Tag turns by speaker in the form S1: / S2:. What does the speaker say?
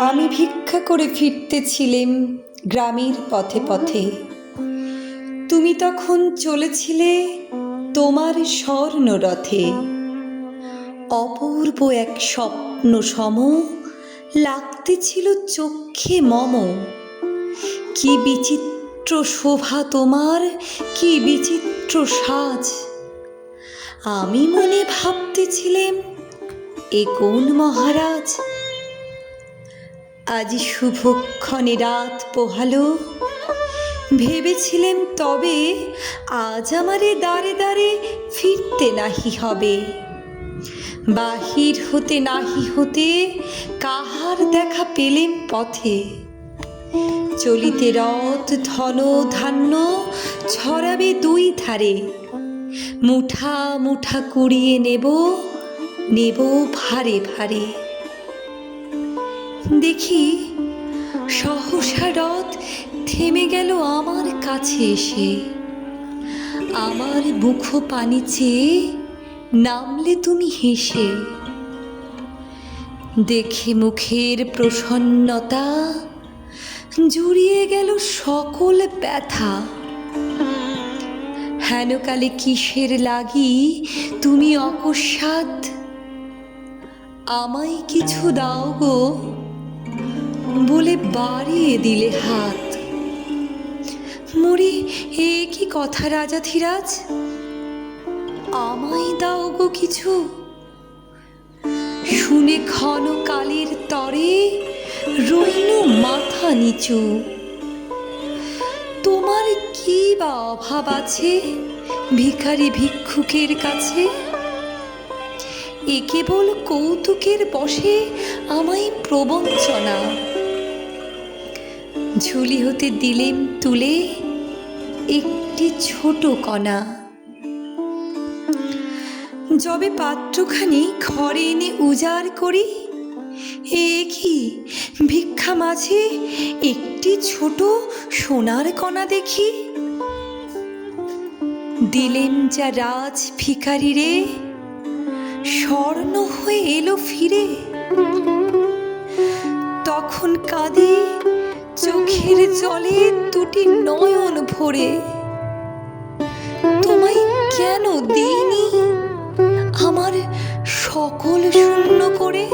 S1: আমি ভিক্ষা করে ফিরতেছিলেম গ্রামের পথে পথে। তুমি তখন চলেছিলে তোমার স্বর্ণরথে। অপূর্ব এক স্বপ্ন সম লাগতেছিল চক্ষে মম। কি বিচিত্র শোভা তোমার, কি বিচিত্র সাজ। আমি মনে ভাবতেছিলেম, এ কোন মহারাজ। আজি শুভক্ষণে রাত পোহালো, ভেবেছিলেম তবে আজ আমারে দ্বারে দ্বারে ফিরতে নাহি হবে। বাহির হতে নাহি হতে কাহার দেখা পেলেম পথে। চলিতে রথ ধন ধান্য ছড়াবে দুই ধারে। মুঠা মুঠা কুড়িয়ে নেব, নেব ভারে ভারে। দেখি সহসা রথ থেমে গেল আমার কাছে এসে। আমার মুখ পানে চেয়ে নামলে তুমি হেসে। দেখে মুখের প্রসন্নতা জুড়িয়ে গেল সকল ব্যথা। হেনকালে কিসের লাগি তুমি অকস্মাৎ আমায় কিছু দাও গো বলে বাড়িয়ে দিলে হাত। মরি এ কি কথা রাজাধিরাজ, আমায় দাও গো কিছু। শুনে ক্ষণকালের তরে রইনু মাথা নিচু। তোমার কি বা অভাব আছে ভিখারি ভিক্ষুকের কাছে। এ কেবল কৌতুকের বশে আমায় প্রবঞ্চনা। ঝুলি হতে দিলেম তুলে একটি ছোট কণা। যবে পাত্রখানি ঘরে এনে উজাড় করি, এ কি ভিক্ষা মাঝে একটি ছোট সোনার কণা দেখি। দিলেন যা রাজ ভিখারি রে, স্বর্ণ হয়ে এলো ফিরে। তখন কাঁদি চোখের জলে দুটি নয়ন ভরে। তোমায় কেন দিইনি আমার সকল শূন্য করে।